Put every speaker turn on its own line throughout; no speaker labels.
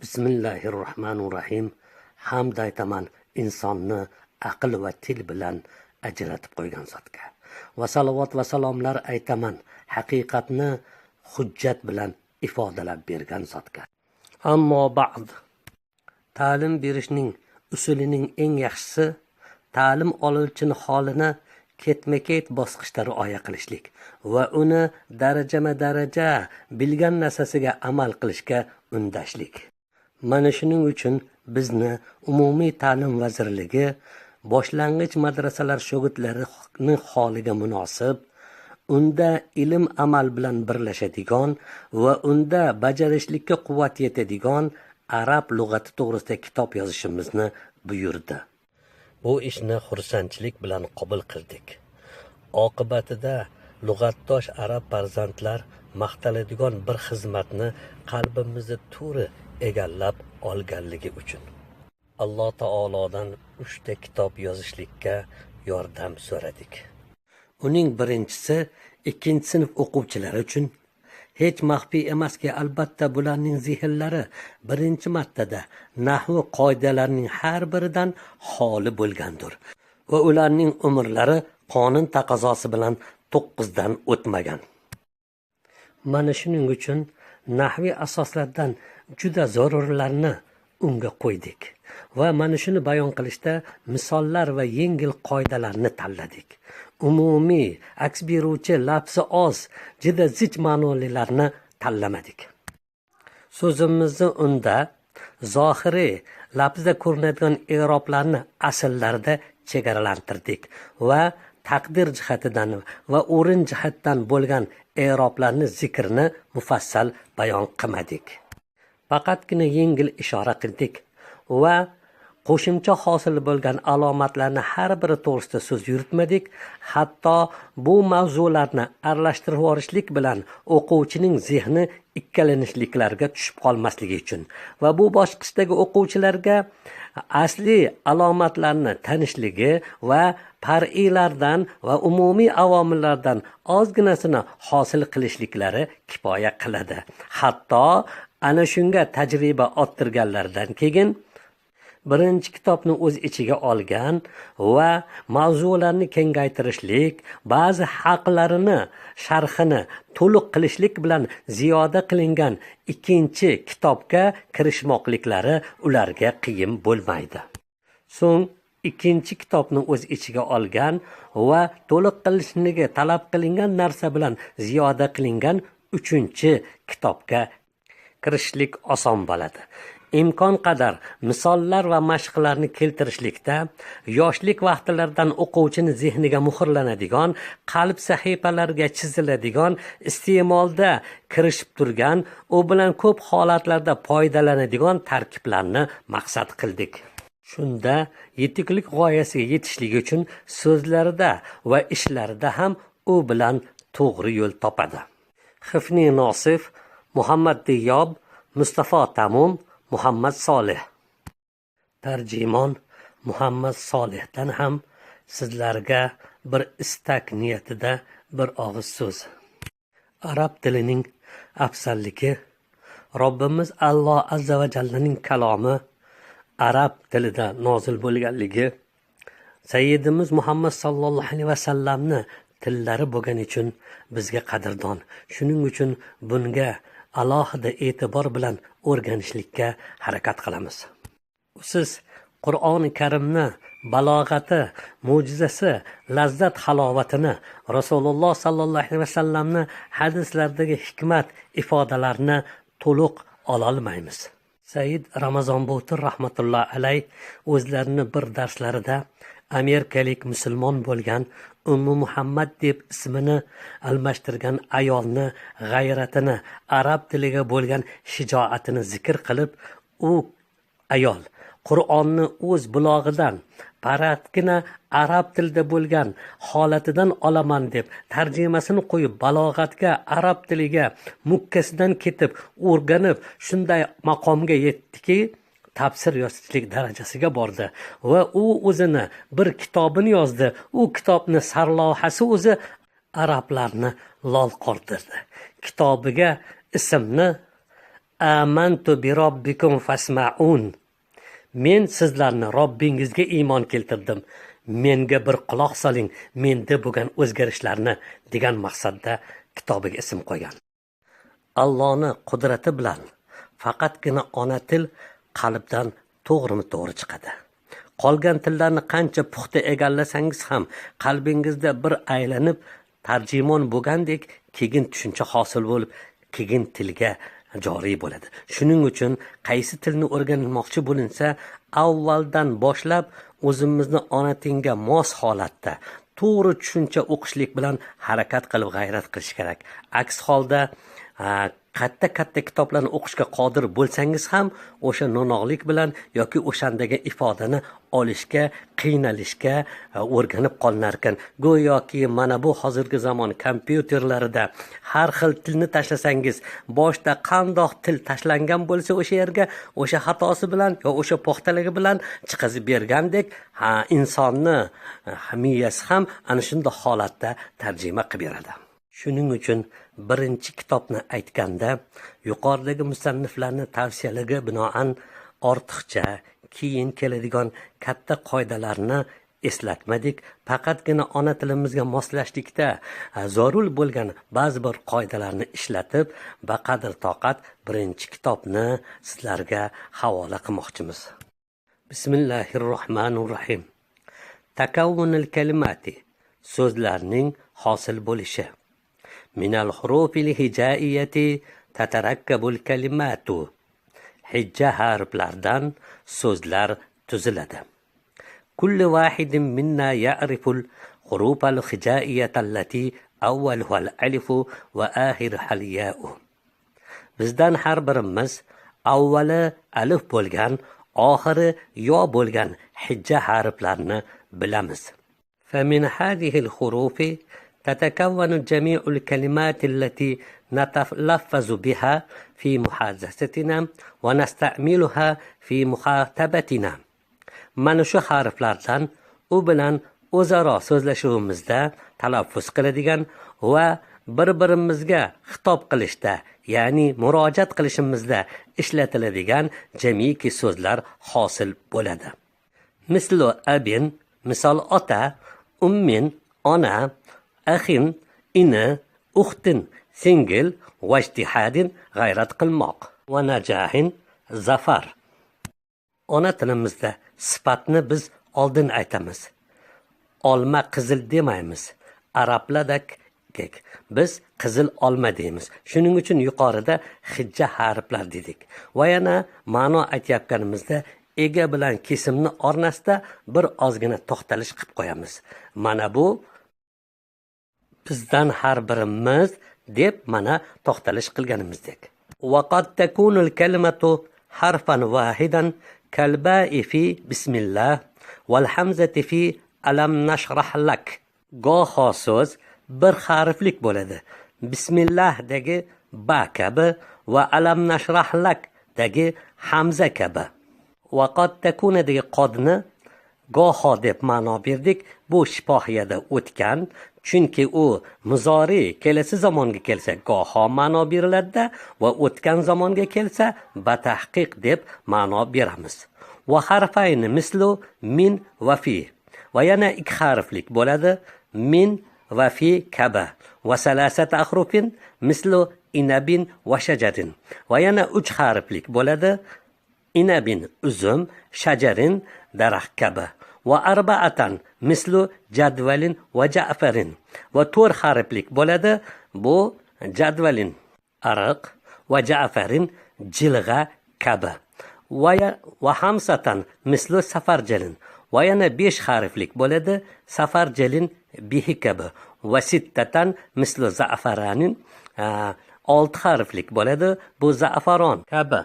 Bismillahirrohmanirrohim. Hamd aytaman insonni aql va til bilan ajratib qo'ygan zotga. Va salovat va salomlar aytaman haqiqatni hujjat bilan ifodalab bergan zotga. Ammo ba'd. Ta'lim berishning usulining eng yaxshisi ta'lim oluvchini holini ketma-ket bosqichda rioya qilishlik va uni darajama-daraja bilgan narsasiga amal qilishga undashlik. Mana shuning uchun bizni umumiy ta'lim vazirligi boshlang'ich madrasalar shogirdlarining holiga munosib, unda ilm amal bilan birlashadigan va unda bajarishlikka quvvat yetadigan arab lug'ati to'g'risida kitob yozishimizni buyurdi. Bu ishni xursandchilik bilan qabul qildik. Oqibatida lug'atdosh arab farzandlar maqtaladigan bir xizmatni qalbimizni to'ri egallab olganligi uchun Alloh taolodan 3 ta kitob yozishlikka yordam so'radik. Uning birinchisi 2-sinf o'quvchilari uchun. Hech maxfiy emaski, albatta bularning zihnlari birinchi martada nahv qoidalarining har biridan xoli bo'lgandir va ularning umrlari qonun taqozosi bilan 9 dan o'tmagan. Mana shuning uchun nahviy asoslardan juda zarurlarni unga qo'ydik va mana shuni bayon qilishda misollar va yengil qoidalarni tanladik. Umumiy aks beruvchi lafzi oz, juda zich ma'nolilarni tanlamadik. So'zimizni unda zohiriy lafzda ko'rinadigan i'roblarni asllarda chegaralantirdik va taqdir jihatidan va o'rin jihatdan bo'lgan i'roblarni zikrni mufassal bayon qilmadik. Faqatgina yengil ishora qildik va qo'shimcha hosil bo'lgan alomatlarni har biri to'g'risida so'z yuritmadik. Hatto bu mavzularni aralashtirib yorishlik bilan o'quvchining zehni ikkilanishliklarga tushib qolmasligi uchun va bu bosqichdagi o'quvchilarga asli alomatlarni tanishligi va far'iylardan va umumiy avomillardan ozginasini hosil qilishliklari kifoya qiladi. Hatto ana shunga tajriba orttirganlardan keyin birinchi kitobni o'z ichiga olgan va mavzularni kengaytirishlik, ba'zi haqlarini sharhini to'liq qilishlik bilan ziyoda qilingan ikkinchi kitobga kirishmoqliklari ularga qiyin bo'lmaydi. So'ng ikkinchi kitobni o'z ichiga olgan va to'liq qilishligi talab qilingan narsa bilan ziyoda qilingan uchinchi kitobga kirishlik oson bo'ladi. Imkon qadar misollar va mashqlarni keltirishlikda yoshlik vaqtlaridan o'quvchini zehniga muhrlanadigan, qalb sahifalariga chiziladigan, iste'molda kirishib turgan, u bilan ko'p holatlarda foydalanadigan tarkiblarni maqsad qildik. Shunda yetuklik g'oyasiga yetishlik uchun so'zlarida va ishlarida ham u bilan to'g'ri yo'l topadi. Xifni Nosif, Muhammad Diyob, Mustafa Tamum, Muhammad Solih. Tarjimon Muhammad Solihdan ham sizlarga bir istak niyatida bir og'iz so'z. Arab tilining afzalligi Robbimiz Alloh azza va jallaning kalomi arab tilida nozil bo'lganligi, Sayyidimiz Muhammad sallallohu alayhi va sallamni tillari bo'lgani uchun bizga qadrdon. Shuning uchun bunga alohida e'tibor bilan o'rganishlikka harakat qilamiz. Siz Qur'oni Karimni balog'ati, mo'jizasi, lazzat halovatini, Rasululloh sallallohu alayhi vasallamni hadislardagi hikmat ifodalarini to'liq ola olmaymiz. Said Ramazon Bo'tir rahmatulloh alayh o'zlarini bir darslarida amerikalik musulmon bo'lgan Ummu Muhammad deb ismini almashtirgan ayolni g'ayratini, arab tiliga bo'lgan shijoatini zikr qilib, u ayol Qur'onni o'z bulog'idan, paratgina arab tilida bo'lgan holatidan olaman deb tarjimasini qo'yib, balog'atga, arab tiliga mukkasidan ketib, o'rganib, shunday maqomga yetdiki, tafsir yozishlik darajasiga bordi va u o'zini bir kitobini yozdi. U kitobni sarlavhasi o'zi arablarni lol qoldirdi. Kitobiga ismni amantu bi robbikum fasma'un. Men sizlarni Robbingizga iymon keltirdim. Menga bir quloq soling, menda bo'lgan o'zgarishlarni degan maqsadda kitobiga ism qo'ygan. Allohning qudrati bilan faqatgina ona til qalbdan to'g'ri chiqadi. Qolgan tillarni qancha puxta egallasangiz ham qalbingizda bir aylanib tarjimon bo'lgandek keyin tushuncha hosil bo'lib, keyin tilga joriy bo'ladi. Shuning uchun qaysi tilni o'rganmoqchi bo'linsa, avvaldan boshlab o'zimizni ona tilga mos holatda to'g'ri tushuncha o'qishlik bilan harakat qilib g'ayrat qilish kerak. Aks holda katta kitoblarni o'qishga qodir bo'lsangiz ham o'sha no'noqlik bilan yoki o'shandagi ifodani olishga, qiynalishga o'rganib qolinar ekan. Go'yoki mana bu hozirgi zamon kompyuterlarida har xil tilni tashlasangiz, boshda qandoq til tashlangan bo'lsa o'sha yerga o'sha xatosi bilan yo o'sha puxtaligi bilan chiqazib bergandek, insonni miyasi ham ana shunday holatda tarjima qilib beradi. Shuning uchun birinchi kitobni aytganda yuqoridagi musanniflarning tavsiyalariga binoan ortiqcha keyin keladigan katta qoidalarni eslatmadik. Faqatgina ona tilimizga moslashlikda zarur bo'lgan ba'zi bir qoidalarni ishlatib, baqadr toqat birinchi kitobni sizlarga havola qilmoqchimiz. Bismillahirrohmanirrohim. Takawwunul kalimati, so'zlarning hosil bo'lishi. Minal hurufil hijaiyati tatarakkabul kalimatu. Hijja harflardan so'zlar tuziladi. Kullu wahidin minna ya'riful hurufal hijaiyata allati awwaluha al-alif wa akhiruha al-ya'u. Bizdan har birimiz avvali alif bo'lgan, oxiri yo bo'lgan hijja harflarni bilamiz. فمن هذه الحروف تتكون جميع الكلمات التي نتلفظ بها في محادثتنا ونستعملها في مخاطبتنا. Mana shu harflardan u bilan o'zaro so'zlashuvimizda talaffuz qiladigan va bir-birimizga xitob qilishda, ya'ni murojaat qilishimizda ishlatiladigan jamiki so'zlar hosil bo'ladi. Mislu abin, misol ota, ummin, ona, axin, ini, uxtin, singil, vajdihadin, g'ayrat qilmoq, va najahin, zafar. Ona tilimizda sifatni biz oldin aytamiz. Olma qizil demaymiz. Arablardek biz qizil olma deymiz. Shuning uchun yuqorida hijja harflar dedik. Va yana ma'no aytayotganimizda ega bilan kesimni orasida bir ozgina to'xtalish qilib qo'yamiz. Mana bu bizdan har birimiz deb mana to'xtalish qilganimizdek. Va qad takunul kalimatu harfan wahidan kalba'i fi bismillah wal hamzati fi alam nashrah lak. Goho so'z bir harflik bo'ladi. Bismillah dagi ba kabi va alam nashrah lak dagi hamza kabi. Va qad takuna dagi qodni goho deb ma'no berdik. Bu shifohiyada o'tgan, chunki u muzori kelasi zamonga kelsa goho ma'no beriladi va o'tgan zamonga kelsa batahqiq deb ma'no beramiz. Va harfayni mislu min va fi. Va yana ikki harflik bo'ladi. Min va fi kaba. Va salasat ahrufin mislu inabin va shajarin. Va yana 3 harflik bo'ladi. Inabin uzum, shajarin daraxt kabi. Va arba'atan mislu jadvalin va ja'farin. Va 4 harflik bo'ladi. Bu jadvalin ariq va ja'farin jilg'a kabi. Va hamsatan mislu safarjalin. Va yana 5 harflik bo'ladi. Safarjalin bihi kabi. Va sittatan mislu za'faranin 6 harflik bo'ladi. Bu za'faron kabi.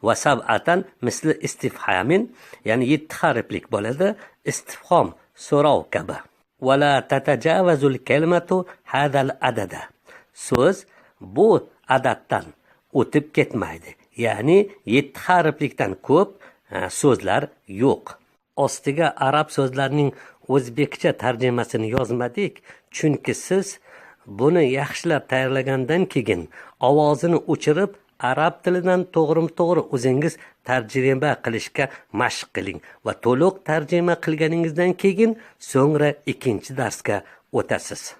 Va sab'atan misli istifhamin, ya'ni 7 harflik bo'ladi. Istifhom, so'rov kabi. Va la tatajawazul kalimatu hadal adada. So'z bu adaddan o'tib ketmaydi. Ya'ni 7 harflikdan ko'p so'zlar yo'q. Ostiga arab so'zlarining o'zbekcha tarjimasini yozmadik, chunki siz buni yaxshilab tayyorlagandan keyin ovozini o'chirib arab tilidan to'g'rim-to'g'ri o'zingiz tarjima qilishga mashq qiling va to'liq tarjima qilganingizdan keyin so'ngra ikkinchi darsga o'tasiz.